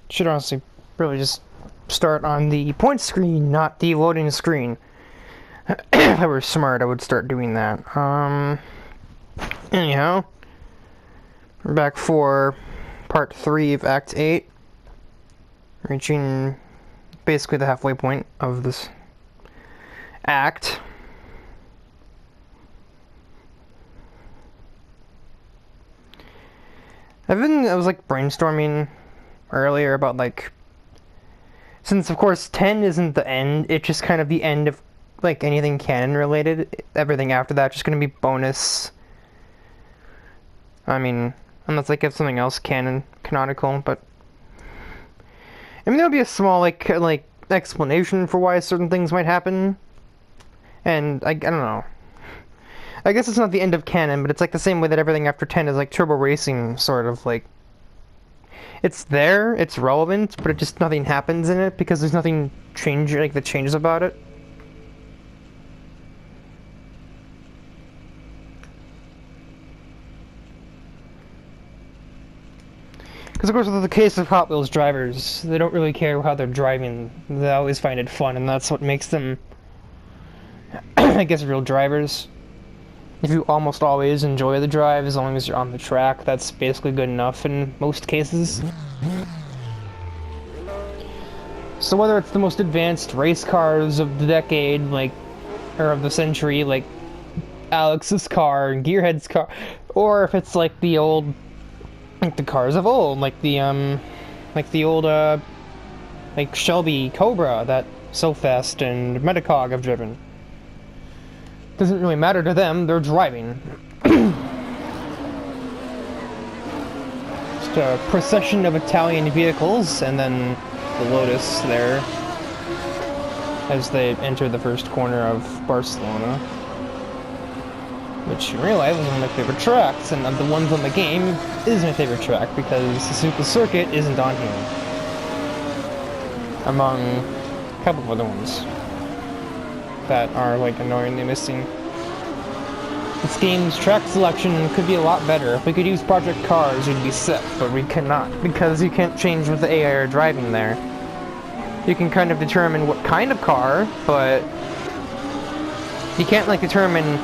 Should honestly really just start on the point screen, not the loading screen. If I were smart, I would start doing that. Anyhow, we're back for part 3 of Act 8. Reaching basically the halfway point of this act. I was like brainstorming earlier about like, since of course 10 isn't the end, it's just kind of the end of like anything canon related. Everything after that just gonna be bonus. I mean, unless like if something else canonical, but I mean there'll be a small like explanation for why certain things might happen. And I don't know. I guess it's not the end of canon, but it's like the same way that everything after 10 is like Turbo Racing, sort of like. It's there, it's relevant, but it just nothing happens in it because there's nothing that changes about it. Because of course with the case of Hot Wheels drivers, they don't really care how they're driving. They always find it fun, and that's what makes them, I guess, real drivers. If you almost always enjoy the drive, as long as you're on the track, that's basically good enough in most cases. So whether it's the most advanced race cars of the decade, or of the century, like Alex's car and Gearhead's car, or if it's like the old, like the cars of old, like the old, like Shelby Cobra that SoFast and Metacog have driven. Doesn't really matter to them, they're driving. Just a procession of Italian vehicles, and then the Lotus there as they enter the first corner of Barcelona. Which in real life is one of my favorite tracks, and of the ones on the game is my favorite track because the circuit isn't on here. Among a couple of other ones that are like annoyingly missing. This game's track selection could be a lot better. If we could use Project Cars, we'd be set, but we cannot, because you can't change what the AI are driving there. You can kind of determine what kind of car, but you can't like determine,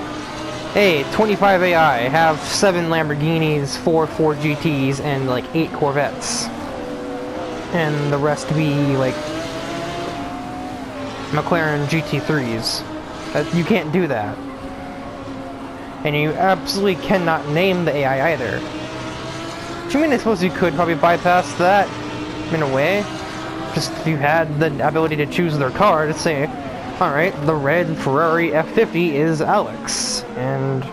hey, 25 AI, have 7 Lamborghinis, 4 Ford GTs, and like 8 Corvettes. And the rest be like McLaren GT3s. You can't do that. And you absolutely cannot name the AI either. Which, I mean, I suppose you could probably bypass that, in a way. Just if you had the ability to choose their car to say, alright, the red Ferrari F50 is Alex. And,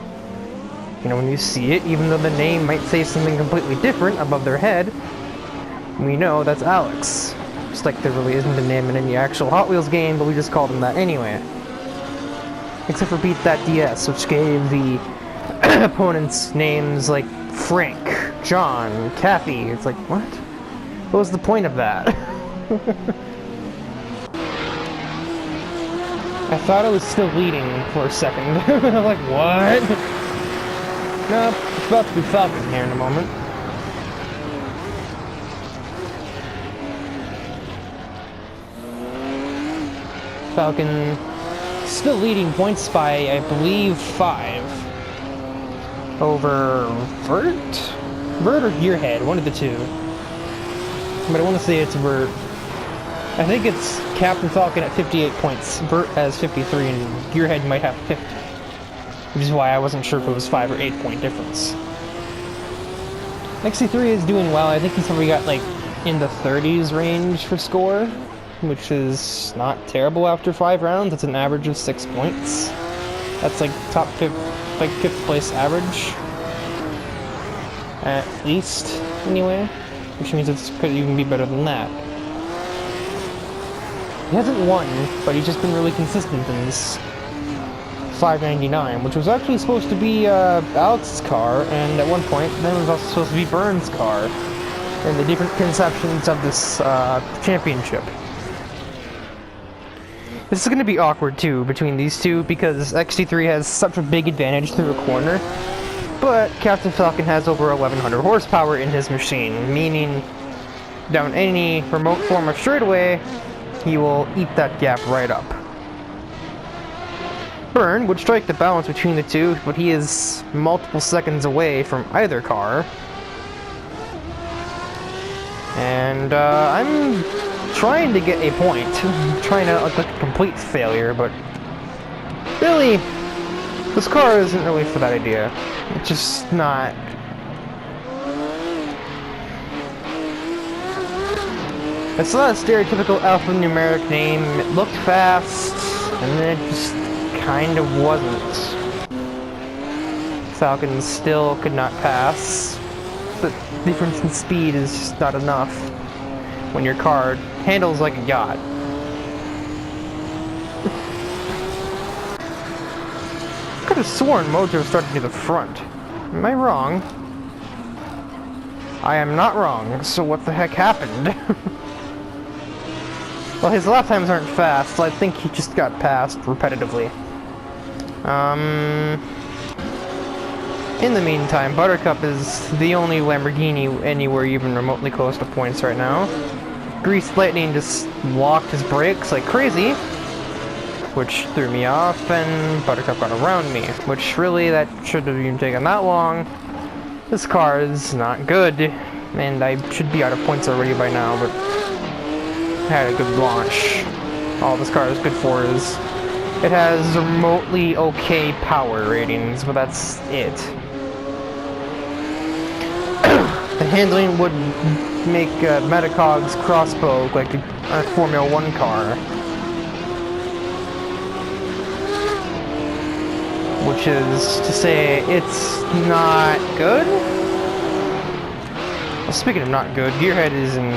you know, when you see it, even though the name might say something completely different above their head, we know that's Alex. Just like there really isn't a name in any actual Hot Wheels game, but we just called him that anyway. Except for Beat That DS, which gave the opponents names like Frank, John, Kathy. It's like, what? What was the point of that? I thought I was still leading for a second. I'm like, what? Nope, it's about to be Falcon here in a moment. Falcon still leading points by, I believe, 5 over Vert? Vert or Gearhead, one of the two. But I want to say it's Vert. I think it's Captain Falcon at 58 points. Vert has 53, and Gearhead might have 50. Which is why I wasn't sure if it was 5 or 8 point difference. XC3 is doing well. I think he's probably got like in the 30s range for score, which is not terrible after 5 rounds. It's an average of 6 points. That's like top 5th place average. At least, anyway. Which means it could even be better than that. He hasn't won, but he's just been really consistent in this 599, which was actually supposed to be Alex's car, and at one point, then it was also supposed to be Burns' car, in the different conceptions of this championship. This is going to be awkward, too, between these two, because XT3 has such a big advantage through a corner, but Captain Falcon has over 1100 horsepower in his machine, meaning down any remote form of straightaway, he will eat that gap right up. Burn would strike the balance between the two, but he is multiple seconds away from either car. And I'm trying to get a point. I'm trying to look like a complete failure, but really, this car isn't really for that idea. It's just not. It's not a stereotypical alphanumeric name. It looked fast, and then it just kind of wasn't. Falcon still could not pass. The difference in speed is just not enough when your car handles like a yacht. Could have sworn Mojo started near the front. Am I wrong? I am not wrong, so what the heck happened? Well, his lap times aren't fast, so I think he just got passed repetitively. In the meantime, Buttercup is the only Lamborghini anywhere even remotely close to points right now. Greased Lightning just locked his brakes like crazy, which threw me off, and Buttercup got around me, which really, that shouldn't have even taken that long. This car is not good, and I should be out of points already by now, but I had a good launch. All this car is good for is it has remotely okay power ratings, but that's it. The handling would make Metacog's crossbow look like a Formula 1 car. Which is to say, it's not good? Well, speaking of not good, Gearhead is in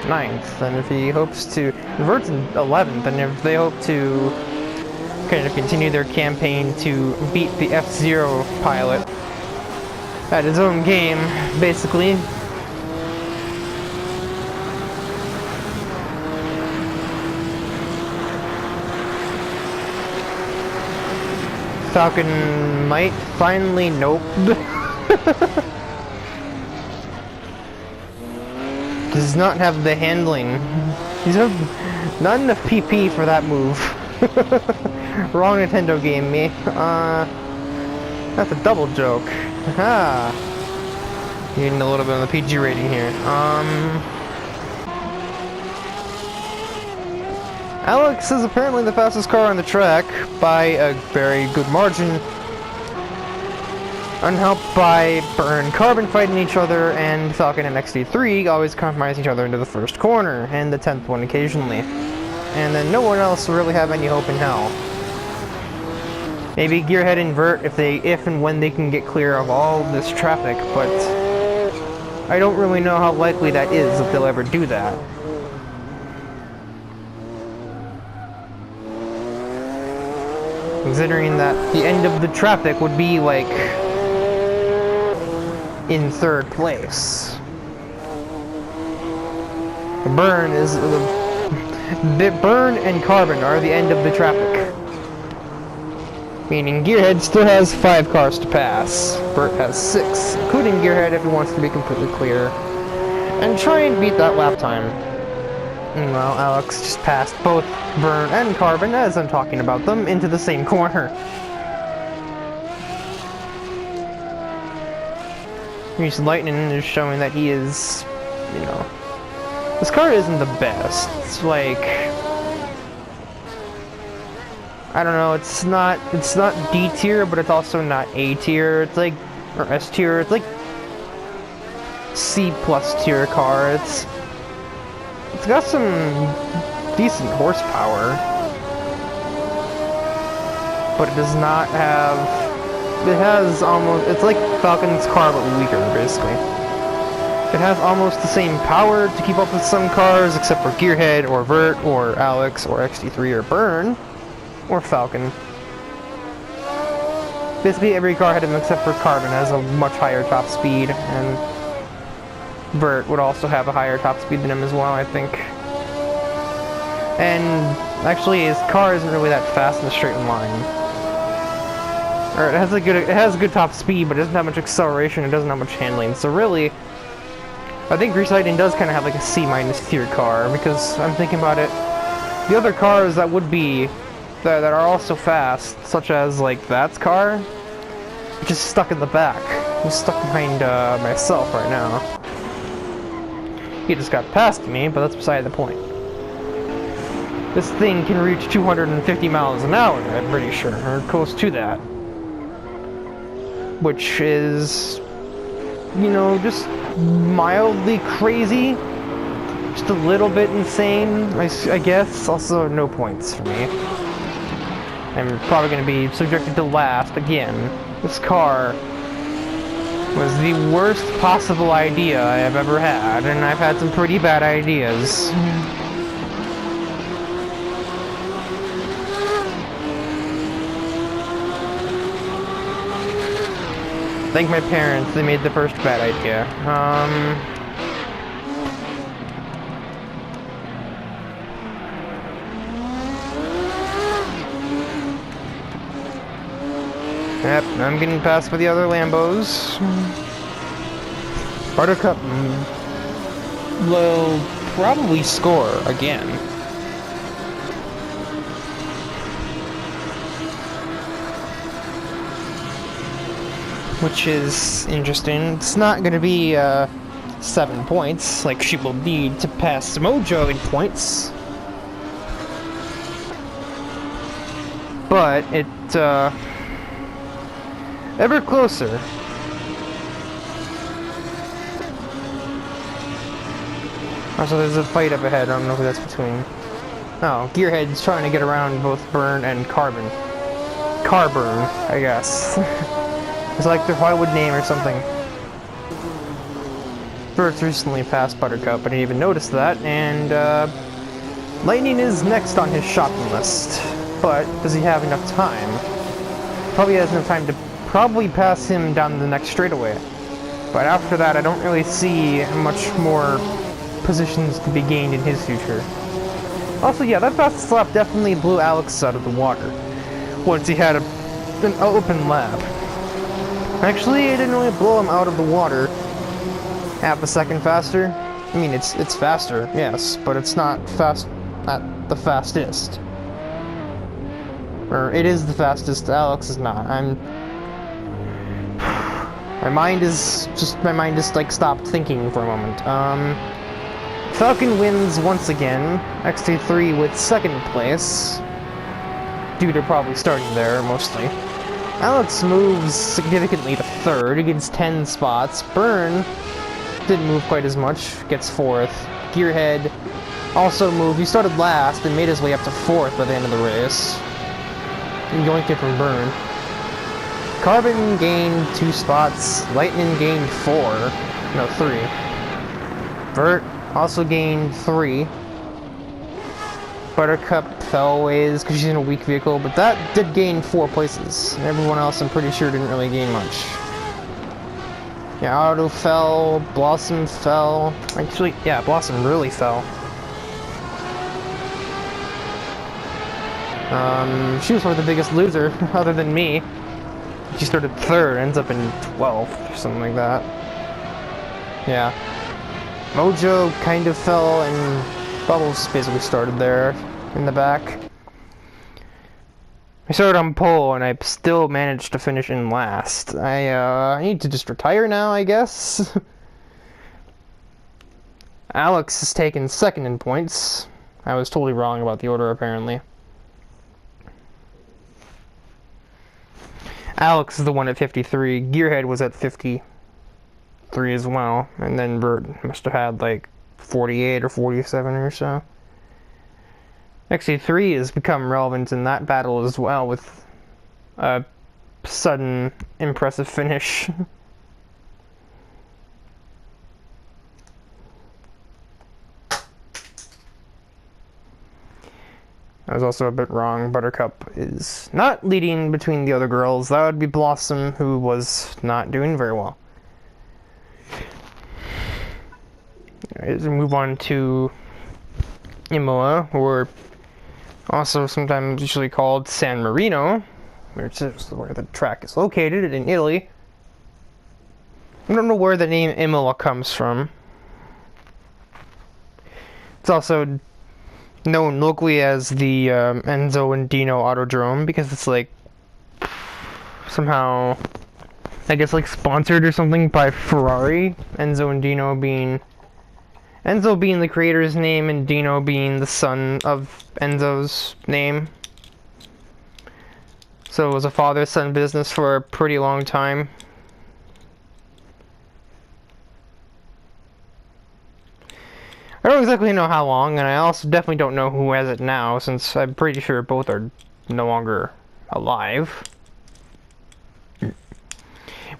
9th, and if he hopes to... Vert's in 11th, and if they hope to kind of continue their campaign to beat the F-Zero pilot at his own game, basically. Falcon might finally nope. Does not have the handling. He's not enough PP for that move. Wrong Nintendo game, me. That's a double joke. Aha. Getting a little bit on the PG rating here. Alex is apparently the fastest car on the track by a very good margin. Unhelped by Burn and Carbon fighting each other, and Falcon and XD3 always compromise each other into the first corner, and the 10th one occasionally. And then no one else will really have any hope in hell. Maybe Gearhead and Vert if and when they can get clear of all this traffic, but I don't really know how likely that is if they'll ever do that. Considering that the end of the traffic would be like in 3rd place. Burn and Carbon are the end of the traffic. Meaning Gearhead still has 5 cars to pass. Bert has 6, including Gearhead if he wants to be completely clear. And try and beat that lap time. Well, Alex just passed both Burn and Carbon, as I'm talking about them, into the same corner. Greased Lightning is showing that he is, you know... This car isn't the best. It's like... I don't know, it's not D tier, but it's also not A tier. It's like... Or S tier. It's like... C+ tier car. It's got some decent horsepower, but it does not have... It has almost... It's like Falcon's car, but weaker, basically. It has almost the same power to keep up with some cars, except for Gearhead, or Vert, or Alex, or XD3, or Burn, or Falcon. Basically, every car had him except for Carbon has a much higher top speed, and Vert would also have a higher top speed than him as well, I think. And actually, his car isn't really that fast in a straight line. Or it has a good top speed, but it doesn't have much acceleration. It doesn't have much handling. So really, I think Grease Lightning does kind of have like a C- tier car, because I'm thinking about it. The other cars that would be, that are also fast, such as like that's car, just stuck in the back. I'm stuck behind myself right now. He just got past me, but that's beside the point. This thing can reach 250 miles an hour, I'm pretty sure, or close to that. Which is, you know, just mildly crazy. Just a little bit insane, I guess. Also, no points for me. I'm probably going to be subjected to last again. This car was the worst possible idea I have ever had, and I've had some pretty bad ideas. Thank my parents, they made the first bad idea. Yep, I'm getting passed by the other Lambos. Buttercup will probably score again. Which is interesting. It's not going to be 7 points like she will need to pass Mojo in points. But it, ever closer. Also, there's a fight up ahead. I don't know who that's between. Oh, Gearhead's trying to get around both Burn and Carbon. Carburn, I guess. It's like their Hollywood name or something. Bert's recently passed Buttercup, I didn't even notice that, and Lightning is next on his shopping list. But does he have enough time? Probably has enough time to probably pass him down the next straightaway. But after that, I don't really see much more positions to be gained in his future. Also, yeah, that fast slap definitely blew Alex out of the water once he had an open lap. Actually, it didn't really blow him out of the water. Half a second faster. I mean, it's faster, yes, but it's not fast at the fastest. Or it is the fastest. Alex is not. My mind just like stopped thinking for a moment. Falcon wins once again. XT3 with second place. Due to probably starting there mostly. Alex moves significantly to third, he gets 10 spots. Burn didn't move quite as much, gets fourth. Gearhead also moved, he started last and made his way up to fourth by the end of the race. And yoinked it from Burn. Carbon gained 2 spots, Lightning gained 3. Bert also gained 3. Buttercup fell ways because she's in a weak vehicle, but that did gain 4 places. And everyone else, I'm pretty sure, didn't really gain much. Yeah, Auto fell, Blossom fell. Actually, yeah, Blossom really fell. She was probably the biggest loser, other than me. She started 3rd, ends up in 12th, or something like that. Yeah. Mojo kind of fell, and Bubbles basically started there, in the back. I started on pole, and I still managed to finish in last. I need to just retire now, I guess. Alex has taken 2nd in points. I was totally wrong about the order, apparently. Alex is the one at 53. Gearhead was at 53 as well. And then Bert must have had like 48 or 47 or so. XC3 has become relevant in that battle as well with a sudden impressive finish. I was also a bit wrong. Buttercup is not leading between the other girls. That would be Blossom, who was not doing very well. Alright, we move on to Imola, or also sometimes usually called San Marino, which is where the track is located in Italy. I don't know where the name Imola comes from. It's also known locally as the Enzo and Dino Autodrome because it's like somehow, I guess, like sponsored or something by Ferrari. Enzo and Dino being Enzo being the creator's name and Dino being the son of Enzo's name. So it was a father-son business for a pretty long time. I don't exactly know how long, and I also definitely don't know who has it now, since I'm pretty sure both are no longer alive.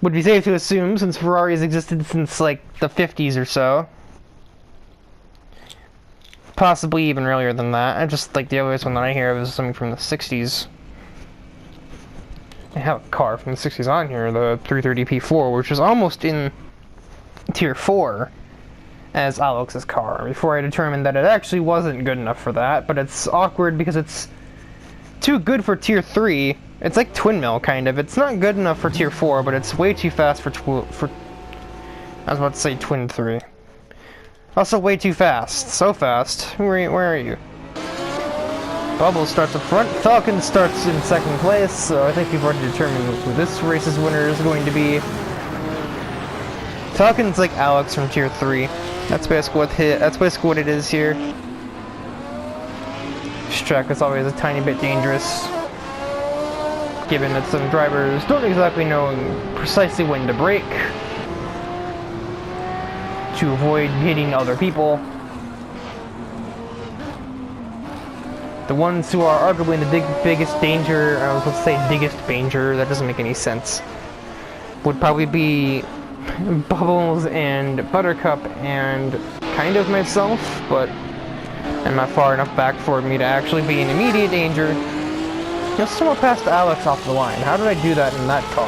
Would be safe to assume, since Ferrari has existed since, like, the 50s or so. Possibly even earlier than that. I just, like, the earliest one that I hear of is something from the 60s. I have a car from the 60s on here, the 330 P4, which is almost in Tier 4 as Alex's car, before I determined that it actually wasn't good enough for that, but it's awkward because it's too good for Tier 3. It's like Twin Mill, kind of. It's not good enough for Tier 4, but it's way too fast for I was about to say Twin 3. Also way too fast. So fast. Where are you? Bubble starts up front. Falcon starts in second place, so I think we've already determined who this race's winner is going to be. Falcon's like Alex from Tier 3. That's basically what it is here. This track is always a tiny bit dangerous, given that some drivers don't exactly know precisely when to brake to avoid hitting other people. The ones who are arguably in the biggest danger, I was supposed to say biggest danger, that doesn't make any sense, would probably be Bubbles and Buttercup and kind of myself, but I'm not far enough back for me to actually be in immediate danger. Just someone passed Alex off the line. How did I do that in that car?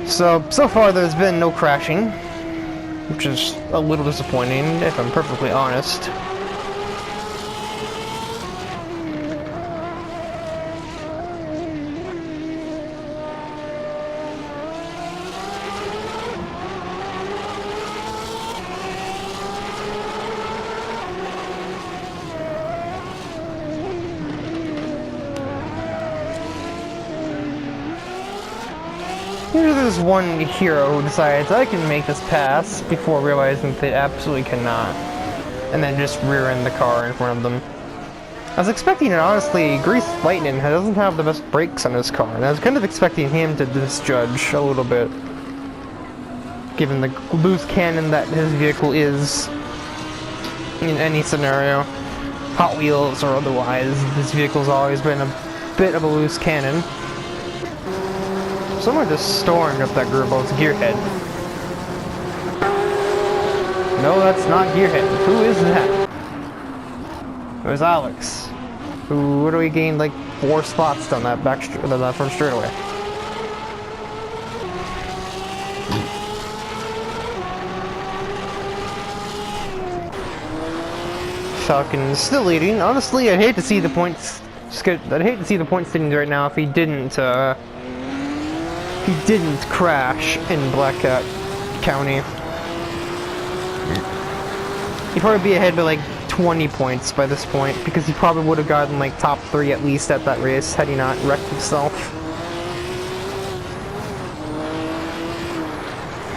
So far there's been no crashing, which is a little disappointing, if I'm perfectly honest. Usually there's one hero who decides I can make this pass before realizing that they absolutely cannot, and then just rear-end the car in front of them. I was expecting it, honestly. Grease Lightning doesn't have the best brakes on his car, and I was kind of expecting him to misjudge a little bit, given the loose cannon that his vehicle is in any scenario. Hot Wheels or otherwise, this vehicle's always been a bit of a loose cannon. Someone just stormed up that Gerbo's Gearhead. No, that's not Gearhead. Who is that? It was Alex. Who we gained like 4 spots on that first straightaway. Falcon is still leading. Honestly, I'd hate to see the points. I'd hate to see the point standings right now if he didn't crash in Black Cat County. He'd probably be ahead by like 20 points by this point, because he probably would have gotten like top 3 at least at that race had he not wrecked himself.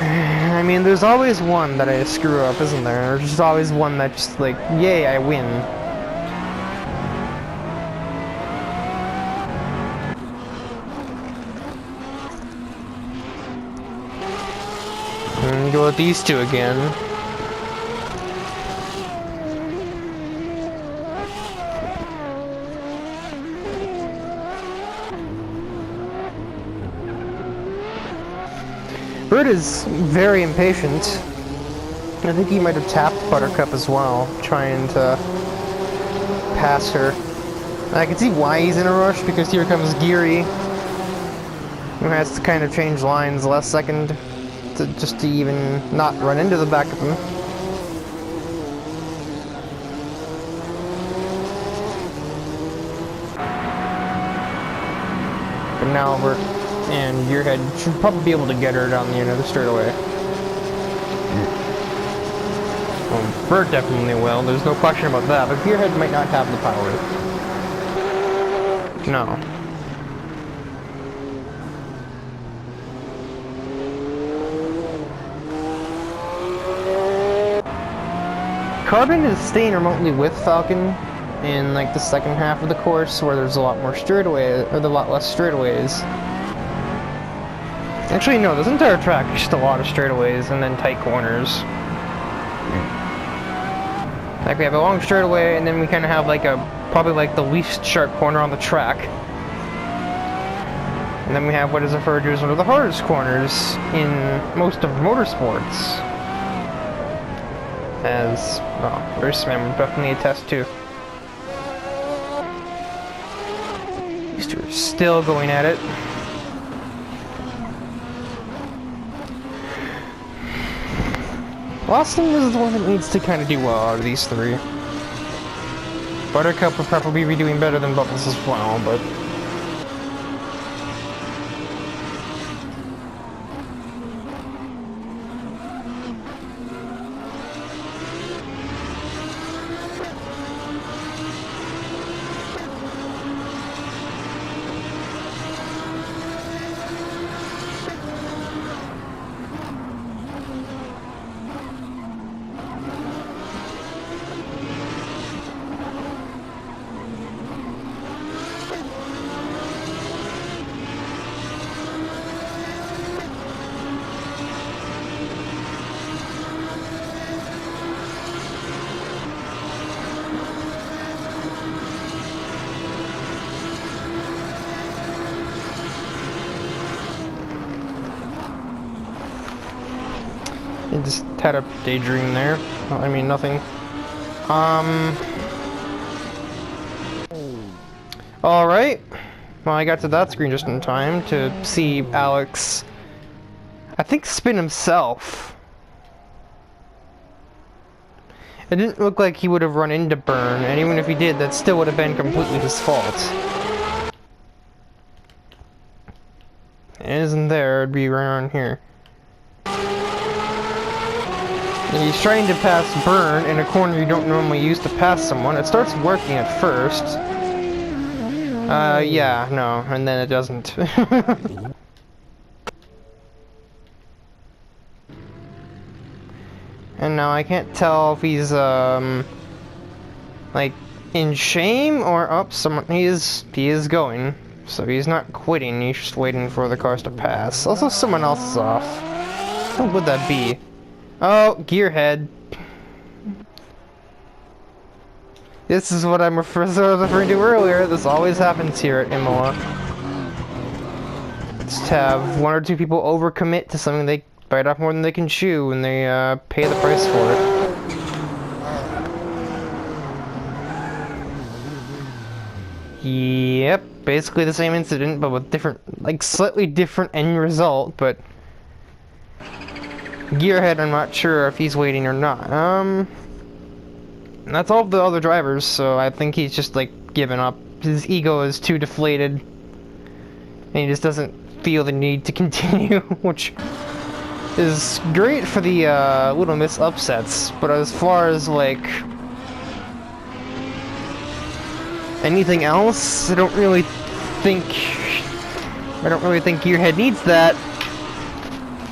I mean, there's always one that I screw up, isn't there? There's just always one that just like, yay, I win. And go with these two again. Bird is very impatient. I think he might have tapped Buttercup as well, trying to pass her. And I can see why he's in a rush, because here comes Geary, who has to kind of change lines last second just to even not run into the back of him. But now Albert and Gearhead should probably be able to get her down the end of the straightaway. Bird definitely will, there's no question about that, but Gearhead might not have the power. No. Carbon is staying remotely with Falcon in like the second half of the course, where there's a lot more straightaways, or a lot less straightaways. Actually, no, this entire track is just a lot of straightaways and then tight corners. Like we have a long straightaway, and then we kind of have like probably like the least sharp corner on the track. And then we have what is referred to as one of the hardest corners in most of motorsports. As, well, Raceman would definitely attest to. These two are still going at it. Boston is the one that needs to kind of do well out of these three. Buttercup would probably be doing better than Bubbles as well, but... I just had a daydream there. I mean, nothing. Alright. Well, I got to that screen just in time to see Alex, I think, spin himself. It didn't look like he would have run into Burn, and even if he did, that still would have been completely his fault. It isn't there, it'd be right around here. He's trying to pass Burn in a corner you don't normally use to pass someone. It starts working at first. Yeah, no, and then it doesn't. And now I can't tell if he's, like, in shame or up. He is going. So he's not quitting, he's just waiting for the cars to pass. Also, someone else is off. Who would that be? Oh, Gearhead. This is what I was referring to earlier. This always happens here at Imola. Just have one or two people overcommit to something, they bite off more than they can chew, and they pay the price for it. Yep, basically the same incident, but with different, like slightly different end result, but Gearhead, I'm not sure if he's waiting or not. That's all of the other drivers, so I think he's just like given up. His ego is too deflated, and he just doesn't feel the need to continue, which is great for the Little Miss upsets, but as far as like anything else, I don't really think Gearhead needs that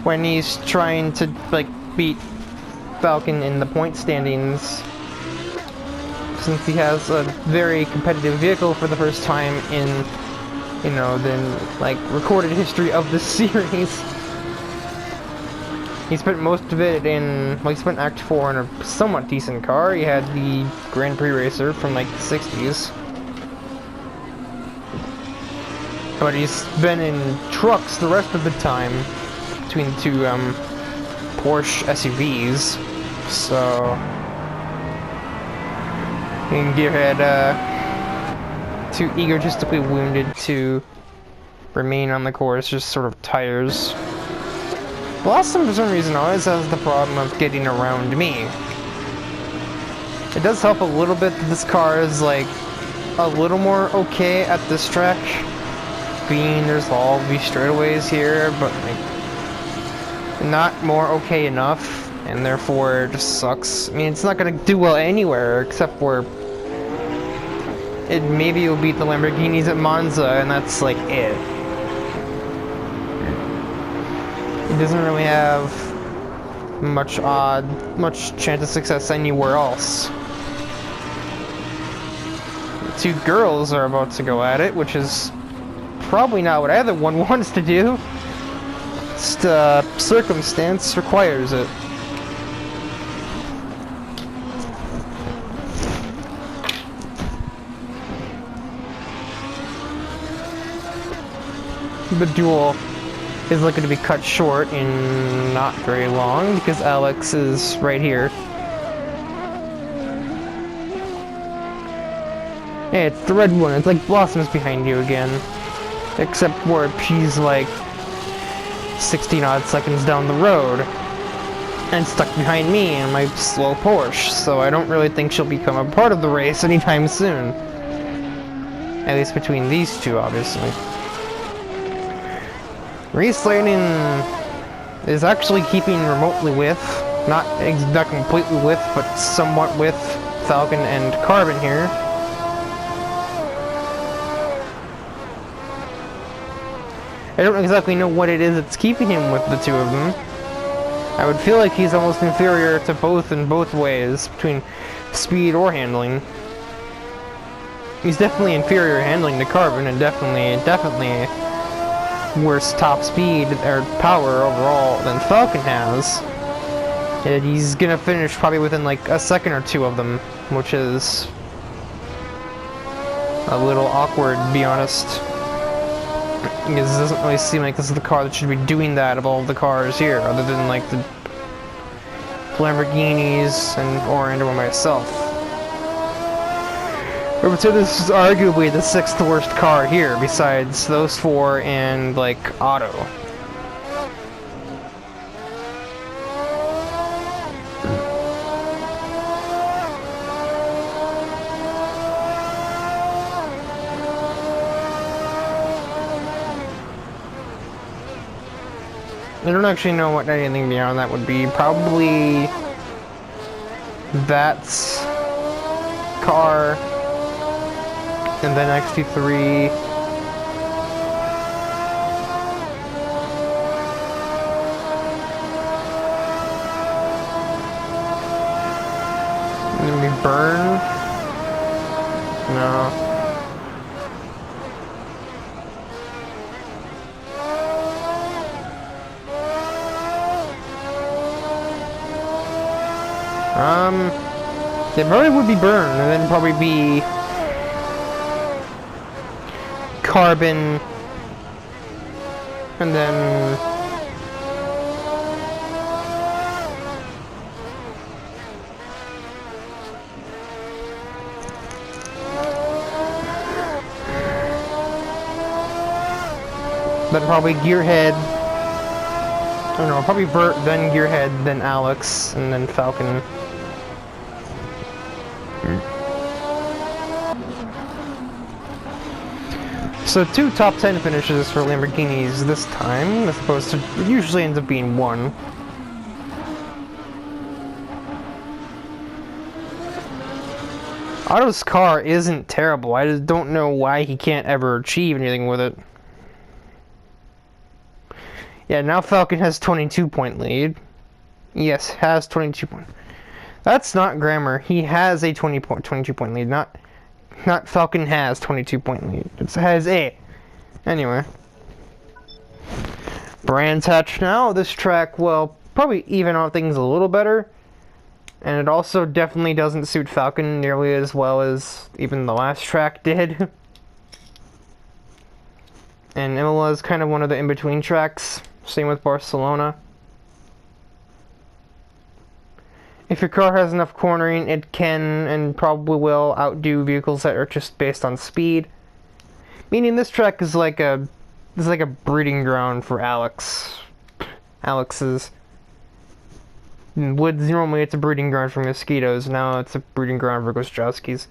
when he's trying to like beat Falcon in the point standings, since he has a very competitive vehicle for the first time in, you know, the like recorded history of the series. He spent most of it in, well, he spent Act 4 in a somewhat decent car. He had the Grand Prix racer from like the 60s. But he's been in trucks the rest of the time between the two Porsche SUVs. So and Gearhead too egotistically wounded to remain on the course, just sort of tires. Blossom, for some reason, always has the problem of getting around me. It does help a little bit that this car is, like, a little more okay at this track, being there's all these straightaways here, but, like, not more okay enough. and therefore it just sucks. I mean, it's not gonna do well anywhere except for maybe it'll beat the Lamborghinis at Monza, and that's like it. It doesn't really have much chance of success anywhere else. The two girls are about to go at it, which is probably not what either one wants to do. Just circumstance requires it. The duel is looking to be cut short in not very long because Alex is right here. Hey, it's the red one. It's like Blossom's behind you again. Except for she's like 16 odd seconds down the road and stuck behind me in my slow Porsche, so I don't really think she'll become a part of the race anytime soon. At least between these two, obviously. Reslaning is actually keeping remotely with, not completely with, but somewhat with Falcon and Carbon here. I don't exactly know what it is that's keeping him with the two of them. I would feel like he's almost inferior to both in both ways, between speed or handling. He's definitely inferior handling to Carbon, and definitely worse top speed or power overall than Falcon has. And he's gonna finish probably within like a second or two of them, which is a little awkward, to be honest. Because it doesn't really seem like this is the car that should be doing that of all the cars here, other than like the Lamborghinis or myself. I would say this is arguably the 6th worst car here, besides those four and like Otto. I don't actually know what anything beyond that would be. Probably that's car, and then XT3. Maybe burn? No. It probably would be burn, and then probably be Carbon, and then probably Gearhead. I don't know, probably Bert, then Gearhead, then Alex, and then Falcon. So 2 top 10 finishes for Lamborghinis this time, as opposed to, it usually ends up being 1. Otto's car isn't terrible, I just don't know why he can't ever achieve anything with it. Yeah, now Falcon has 22-point lead. Yes, has 22 point. That's not grammar. He has a 22-point lead. Not Falcon has 22-point lead. It has a. Anyway. Brands hatch now. This track will probably even out things a little better. And it also definitely doesn't suit Falcon nearly as well as even the last track did. And Imola is kind of one of the in-between tracks. Same with Barcelona. If your car has enough cornering, it can and probably will outdo vehicles that are just based on speed. Meaning this track is like a breeding ground for Alex's. In woods, normally it's a breeding ground for mosquitoes. Now it's a breeding ground for Gostrowskis.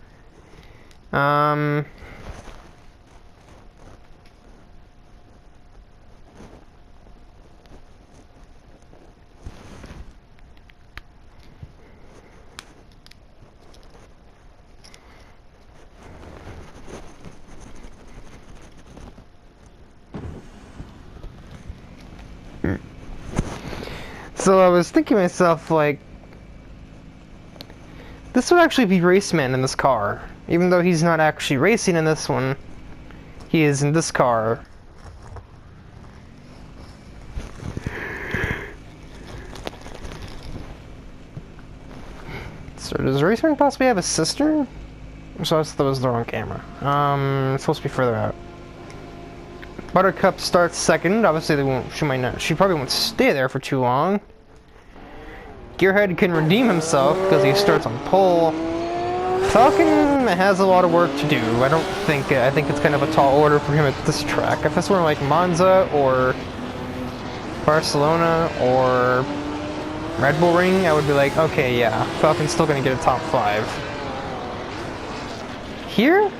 So I was thinking to myself, like, this would actually be Raceman in this car. Even though he's not actually racing in this one, he is in this car. So does Raceman possibly have a sister? So that was the wrong camera. It's supposed to be further out. Buttercup starts second. Obviously, she probably won't stay there for too long. Gearhead can redeem himself because he starts on pole. Falcon has a lot of work to do. I think it's kind of a tall order for him at this track. If this were like Monza or Barcelona or Red Bull Ring, I would be like, okay, yeah, Falcon's still gonna get a top 5. Here,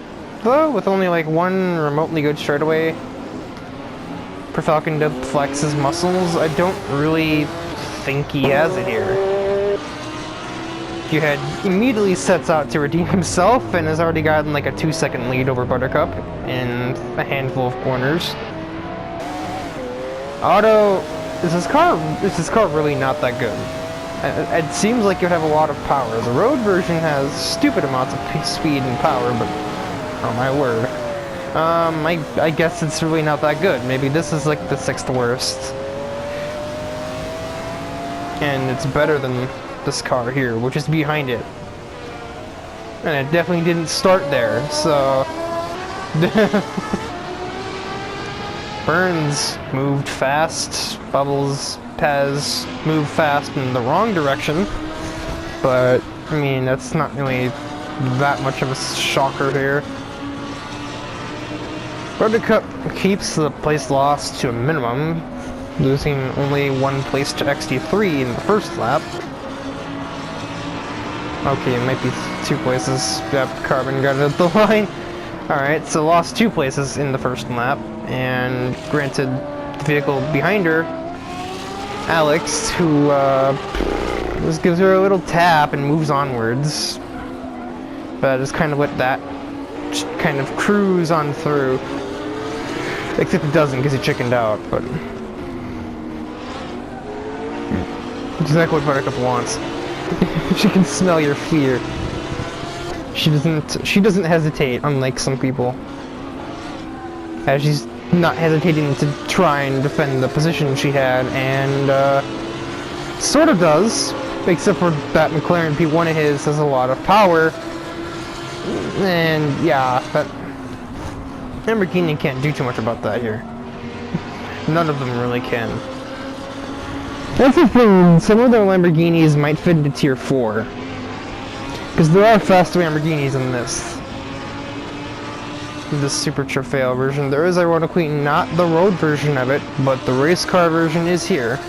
though, with only like one remotely good straightaway for Falcon to flex his muscles, I don't really think he has it here. Gearhead immediately sets out to redeem himself and has already gotten like a 2-second lead over Buttercup in a handful of corners. Otto, is his car really not that good? It seems like you have a lot of power. The road version has stupid amounts of speed and power, but oh my word. I guess it's really not that good. Maybe this is like the 6th worst. And it's better than this car here, which is behind it. And it definitely didn't start there, so... Burns moved fast. Bubbles has moved fast in the wrong direction. But, I mean, that's not really that much of a shocker here. Buttercup keeps the place lost to a minimum, losing only 1 place to XT3 in the first lap. Okay, it might be 2 places. Yep, Carbon got it at the line. Alright, so lost 2 places in the first lap, and granted the vehicle behind her, Alex, who just gives her a little tap and moves onwards. But just kind of let that kind of cruise on through. Except it doesn't because he chickened out, but... exactly what Buttercup wants. She can smell your fear. She doesn't hesitate, unlike some people. As she's not hesitating to try and defend the position she had, and sort of does, except for that McLaren P1 of his has a lot of power. And yeah, that Lamborghini can't do too much about that here. None of them really can. That's the thing, some of their Lamborghinis might fit into tier 4. Because there are faster Lamborghinis in this Super Trofeo version. There is ironically not the road version of it, but the race car version is here.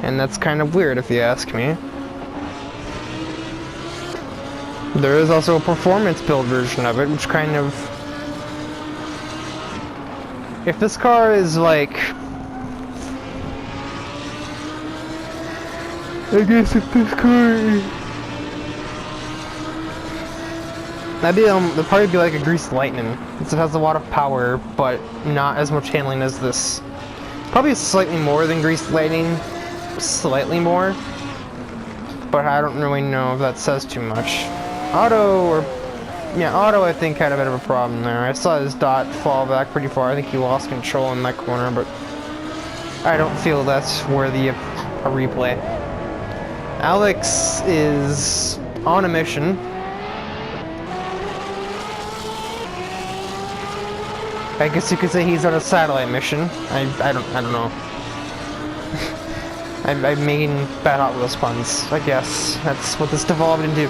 And that's kind of weird if you ask me. There is also a performance build version of it, which kind of... if this car is like... I guess if this car... it'll probably be like a Greased Lightning, since it has a lot of power, but not as much handling as this. Probably slightly more than Greased Lightning, slightly more, but I don't really know if that says too much. Otto I think had a bit of a problem there. I saw his dot fall back pretty far. I think he lost control in that corner, but I don't feel that's worthy of a replay. Alex is on a mission. I guess you could say he's on a satellite mission. I don't know. I mean bad Hot Wheels puns. I guess that's what this devolved into.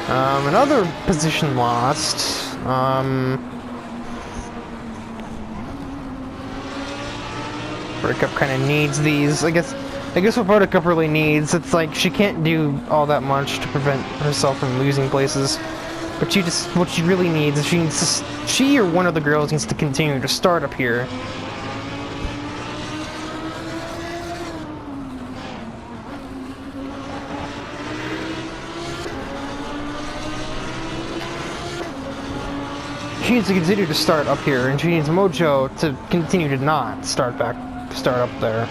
Another position lost. Buttercup kind of needs these. I guess what Buttercup really needs, it's like she can't do all that much to prevent herself from losing places. But what she really needs is she or one of the girls needs to continue to start up here. She needs to continue to start up here, and she needs Mojo to continue to not start up there.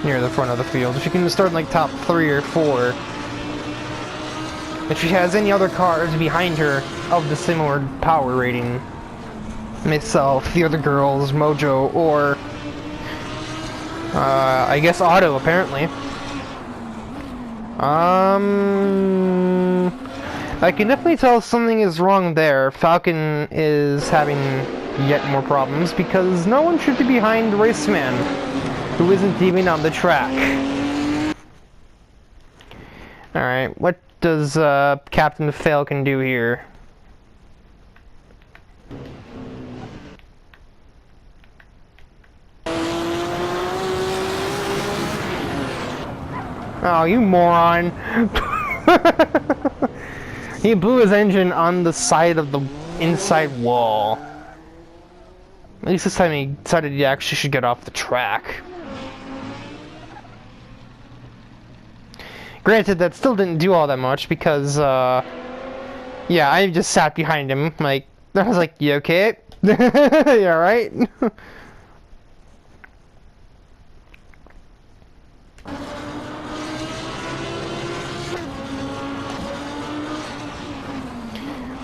near the front of the field. She can start in like top 3 or 4. If she has any other cars behind her of the similar power rating, myself, the other girls, Mojo, or I guess Auto, apparently. I can definitely tell something is wrong there. Falcon is having yet more problems because no one should be behind Raceman, who isn't even on the track. Alright, what does Captain Falcon do here? Oh, you moron! He blew his engine on the side of the inside wall. At least this time he decided he actually should get off the track. Granted, that still didn't do all that much because, yeah, I just sat behind him, like, I was like, you okay? You alright?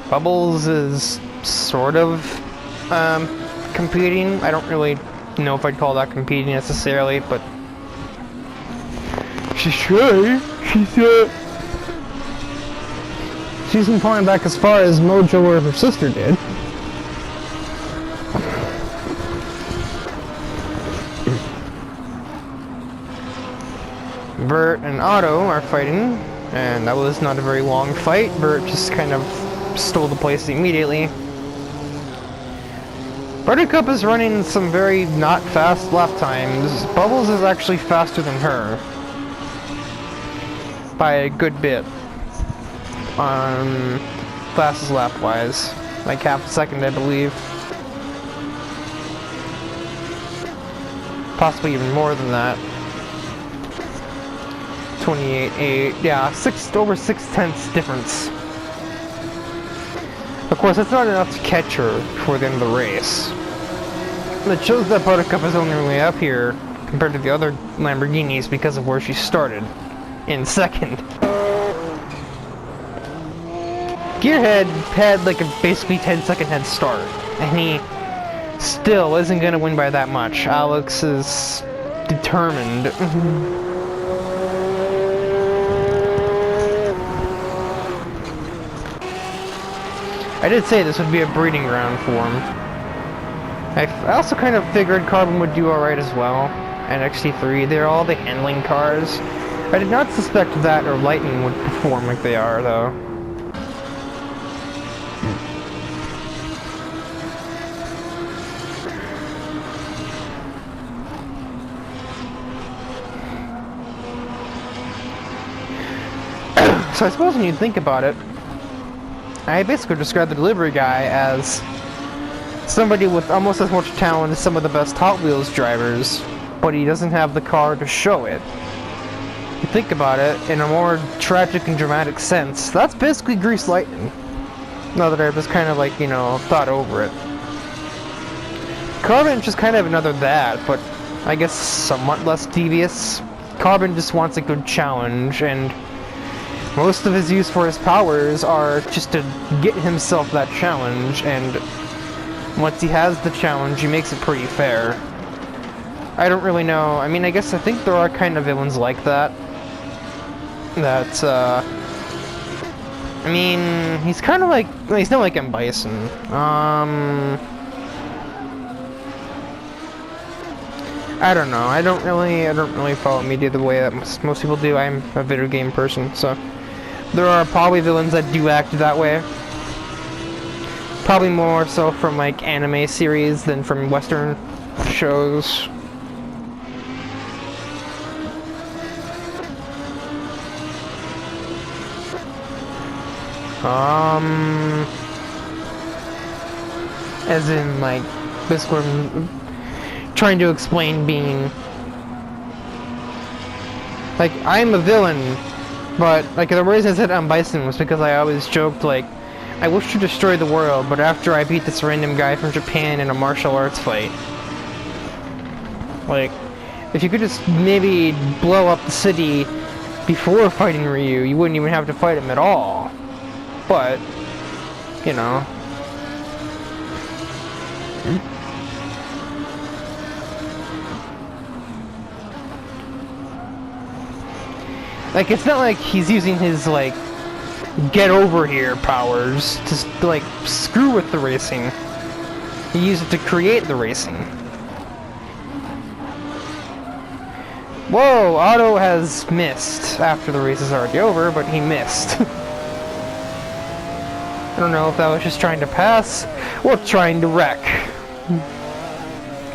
Bubbles is sort of competing. I don't really know if I'd call that competing necessarily, but she's trying. She's been falling back as far as Mojo or her sister did. Bert and Otto are fighting, and that was not a very long fight. Bert just kind of stole the place immediately. Buttercup is running some very not fast lap times. Bubbles is actually faster than her by a good bit. Fastest lap wise, like half a second, I believe. Possibly even more than that. 28.8, yeah, over 6/10 difference. Of course, that's not enough to catch her before the end of the race. It shows that Buttercup is only way up here compared to the other Lamborghinis because of where she started in second. Gearhead had like a basically 10-second head start, and he still isn't gonna win by that much. Alex is determined. I did say this would be a breeding ground for him. I also kind of figured Carbon would do alright as well, and XT3. They're all the handling cars. I did not suspect that or Lightning would perform like they are, though. So I suppose when you think about it, I basically describe the delivery guy as somebody with almost as much talent as some of the best Hot Wheels drivers, but he doesn't have the car to show it. You think about it, in a more tragic and dramatic sense, that's basically Grease Lightning. Now that I've just kind of like, you know, thought over it. Carbon's just kind of another that, but I guess somewhat less devious. Carbon just wants a good challenge, and most of his use for his powers are just to get himself that challenge, and once he has the challenge, he makes it pretty fair. I don't really know. I mean, I think there are kind of villains like that. I mean, he's kind of like, well, he's not like M. Bison. I don't know. I don't really follow media the way that most people do. I'm a video game person, so there are probably villains that do act that way. Probably more so from like anime series than from Western shows. As in like basically trying to explain being like I'm a villain, but like the reason I said I'm Bison was because I always joked like I wish to destroy the world, but after I beat this random guy from Japan in a martial arts fight. Like, If you could just maybe blow up the city before fighting Ryu, you wouldn't even have to fight him at all. But, you know. Like, it's not like he's using his, like, get over here powers to, like, screw with the racing. He used it to create the racing. Whoa, Otto has missed after the race is already over, but he missed. I don't know if that was just trying to pass or trying to wreck.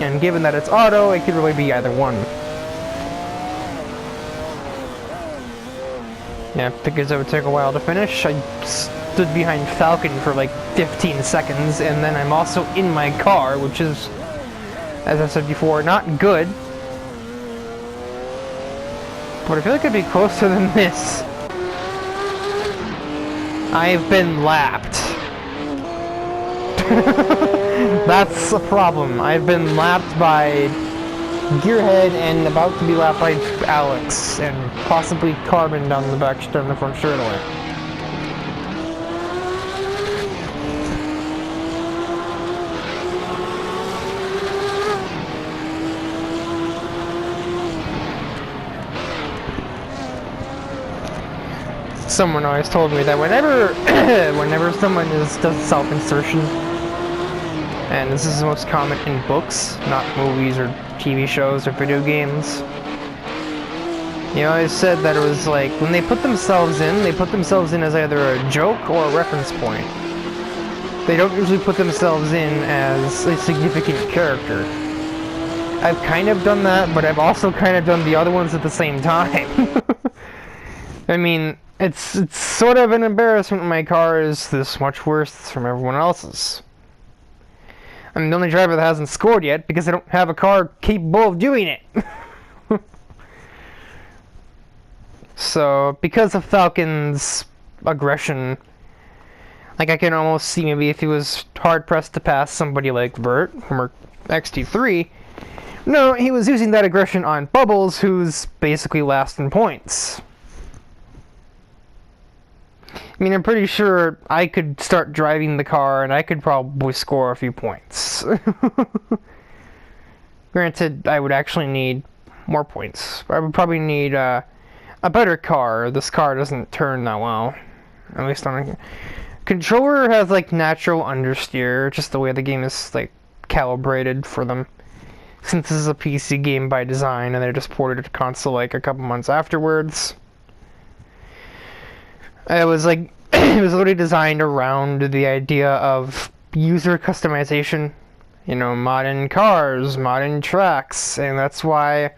And given that it's Otto, it could really be either one. Yeah, because it would take a while to finish. I stood behind Falcon for like 15 seconds, and then I'm also in my car, which is, as I said before, not good. But I feel like it'd be closer than this. I've been lapped. That's a problem. I've been lapped by Gearhead and about to be lapped by Alex, and possibly Carbon down the front straightaway. Someone always told me that whenever someone does self-insertion, and this is the most common in books, not movies or TV shows or video games. You always said that it was like, when they put themselves in as either a joke or a reference point. They don't usually put themselves in as a significant character. I've kind of done that, but I've also kind of done the other ones at the same time. I mean, it's sort of an embarrassment when my car is this much worse from everyone else's. I'm the only driver that hasn't scored yet because I don't have a car capable of doing it. So, because of Falcon's aggression, like I can almost see maybe if he was hard-pressed to pass somebody like Vert from XT3, no, he was using that aggression on Bubbles, who's basically last in points. I mean, I'm pretty sure I could start driving the car and I could probably score a few points. Granted, I would actually need more points. I would probably need a better car. This car doesn't turn that well. At least on a controller has like natural understeer, just the way the game is like calibrated for them. Since this is a PC game by design and they just ported it to console like a couple months afterwards. It was like, it was literally designed around the idea of user customization. You know, modern cars, modern tracks, and that's why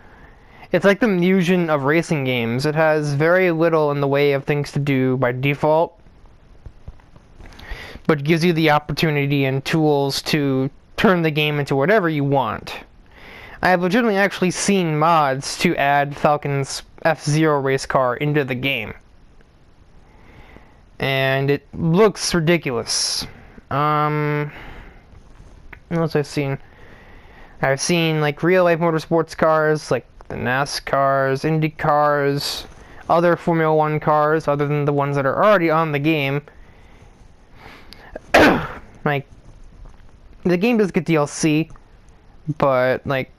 it's like the fusion of racing games. It has very little in the way of things to do by default, but gives you the opportunity and tools to turn the game into whatever you want. I have legitimately actually seen mods to add Falcon's F-Zero race car into the game. And it looks ridiculous. What else I've seen? I've seen like real-life motorsports cars, like the NASCARs, Indy cars, other Formula 1 cars, other than the ones that are already on the game. Like, the game does get DLC, but like,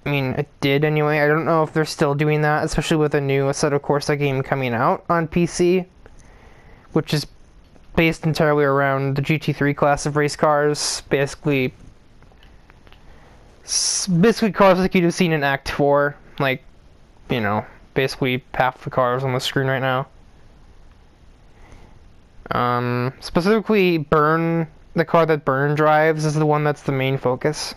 I mean, it did anyway. I don't know if they're still doing that, especially with a new Assetto Corsa game coming out on PC, which is based entirely around the GT3 class of race cars. Basically cars like you'd have seen in Act 4. Like, you know, basically half the cars on the screen right now. Specifically, Burn, the car that Burn drives, is the one that's the main focus.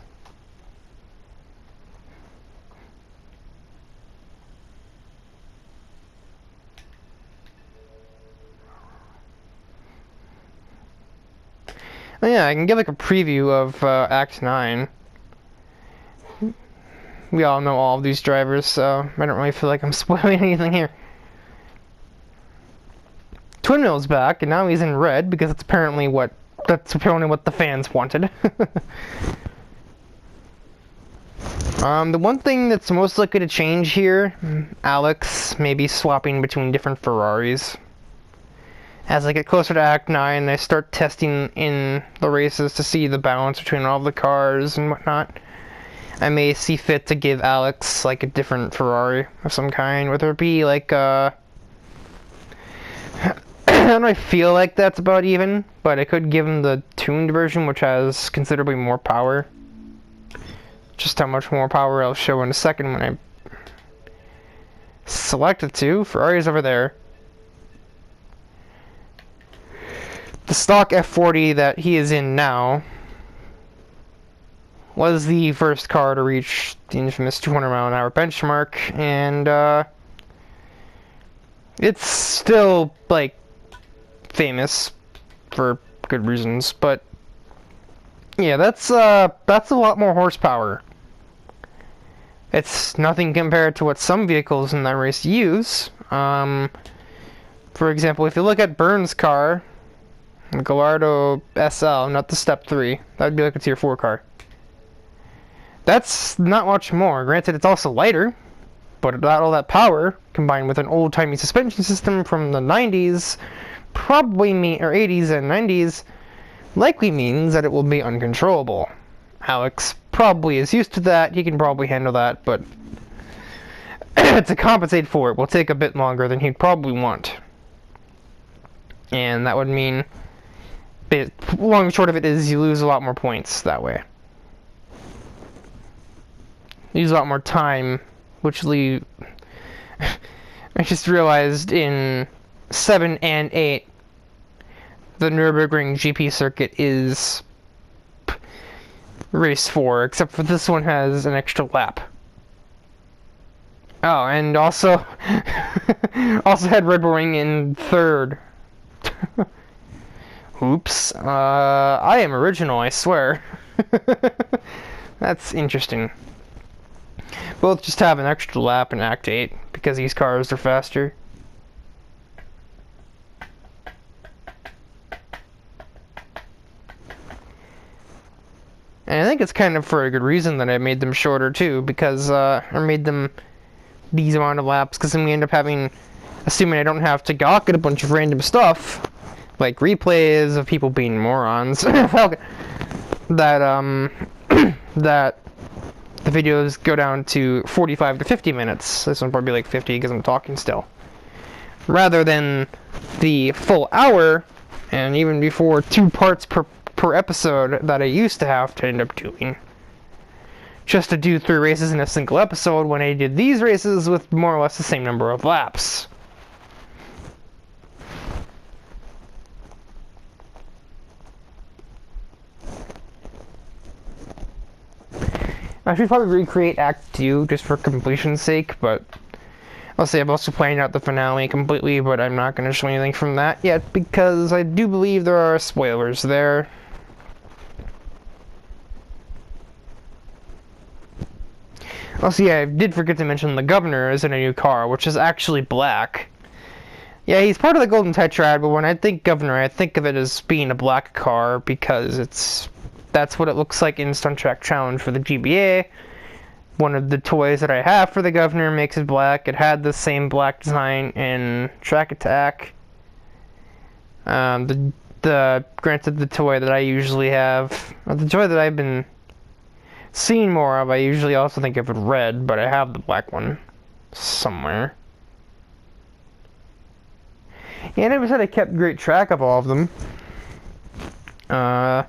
Oh yeah, I can give like a preview of Act 9. We all know all of these drivers, so I don't really feel like I'm spoiling anything here. Twin Mill's back, and now he's in red because that's apparently what the fans wanted. The one thing that's most likely to change here, Alex maybe swapping between different Ferraris. As I get closer to Act 9, I start testing in the races to see the balance between all the cars and whatnot. I may see fit to give Alex, like, a different Ferrari of some kind, whether it be, like, I don't know, I feel like that's about even, but I could give him the tuned version, which has considerably more power. Just how much more power I'll show in a second when I select it to. Ferrari's over there. The stock F40 that he is in now was the first car to reach the infamous 200-mile-an-hour benchmark, and it's still, like, famous for good reasons, but yeah, that's a lot more horsepower. It's nothing compared to what some vehicles in that race use. For example, if you look at Burns' car, the Gallardo SL, not the Step 3, that would be like a Tier 4 car. That's not much more. Granted, it's also lighter, but without all that power, combined with an old-timey suspension system from the 90s, probably or 80s and 90s, likely means that it will be uncontrollable. Alex probably is used to that, he can probably handle that, but to compensate for it will take a bit longer than he'd probably want. And that would mean, long and short of it is, you lose a lot more points that way. You lose a lot more time, which I just realized in 7 and 8, the Nürburgring GP circuit is race 4, except for this one has an extra lap. Oh, and also had Red Bull Ring in 3rd. Oops. I am original, I swear. That's interesting. Both just have an extra lap in Act 8, because these cars are faster. And I think it's kind of for a good reason that I made them shorter too, because I made them these amount of laps, because then we end up having, assuming I don't have to gawk at a bunch of random stuff, like replays of people being morons, that that the videos go down to 45 to 50 minutes. This one probably like 50 because I'm talking still. Rather than the full hour, and even before 2 parts per episode that I used to have to end up doing. Just to do 3 races in a single episode when I did these races with more or less the same number of laps. I should probably recreate Act 2 just for completion's sake, but I'll say I'm also playing out the finale completely, but I'm not going to show anything from that yet because I do believe there are spoilers there. Also, yeah, I did forget to mention the governor is in a new car, which is actually black. Yeah, he's part of the Golden Tetrad, but when I think governor, I think of it as being a black car because that's what it looks like in Stunt Track Challenge for the GBA. One of the toys that I have for the governor makes it black. It had the same black design in Track Attack. Granted, the toy that I usually have, the toy that I've been seeing more of, I usually also think of it red, but I have the black one somewhere. Yeah, I never said I kept great track of all of them. I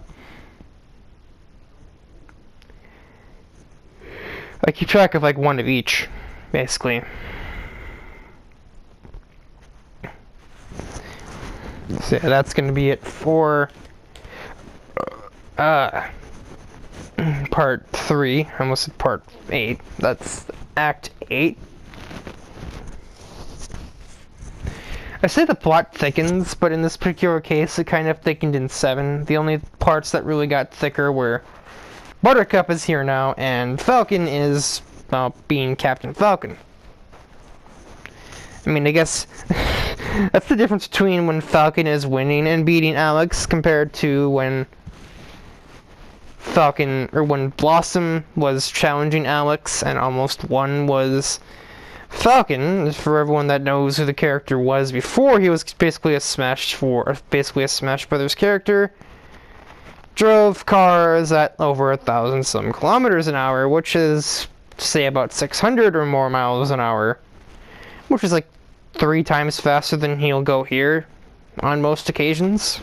keep track of like one of each, basically. So yeah, that's gonna be it for part 3. I almost said part 8. That's Act 8. I say the plot thickens, but in this particular case, it kind of thickened in 7. The only parts that really got thicker were Buttercup is here now, and Falcon is, well, being Captain Falcon. I mean, I guess that's the difference between when Falcon is winning and beating Alex compared to when Falcon, or when Blossom was challenging Alex and almost won, was Falcon. For everyone that knows who the character was before, he was basically a Smash Brothers character. Drove cars at over 1,000 some kilometers an hour, which is, say, about 600 or more miles an hour, which is like 3 times faster than he'll go here on most occasions.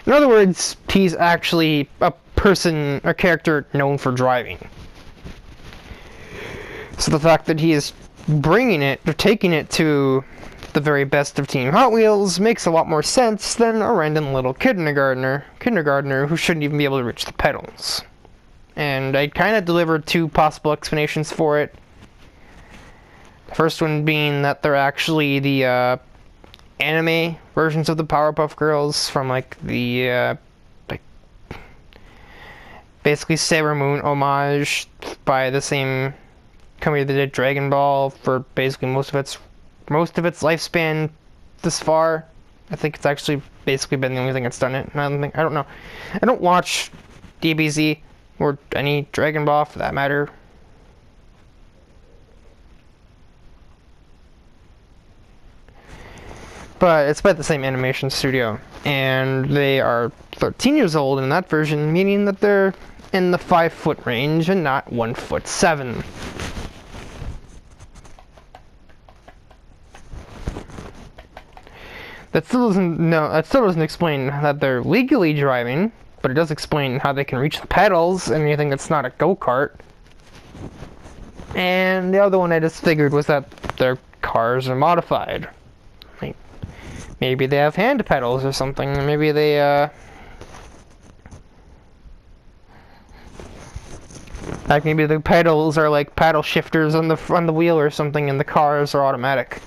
In other words, he's actually a character known for driving. So the fact that he is bringing it, or taking it to the very best of Team Hot Wheels makes a lot more sense than a random little kindergartner who shouldn't even be able to reach the pedals. And I kind of delivered 2 possible explanations for it. The first one being that they're actually the anime versions of the Powerpuff Girls from like the basically Sailor Moon homage by the same company that did Dragon Ball for basically most of its lifespan this far. I think it's actually basically been the only thing that's done it. I don't know. I don't watch DBZ or any Dragon Ball for that matter. But it's by the same animation studio, and they are 13 years old in that version, meaning that they're in the 5-foot range and not 1'7". That still doesn't explain that they're legally driving, but it does explain how they can reach the pedals and anything that's not a go-kart. And the other one I just figured was that their cars are modified. Like, maybe they have hand pedals or something. Maybe they like maybe the pedals are like paddle shifters on the wheel or something, and the cars are automatic.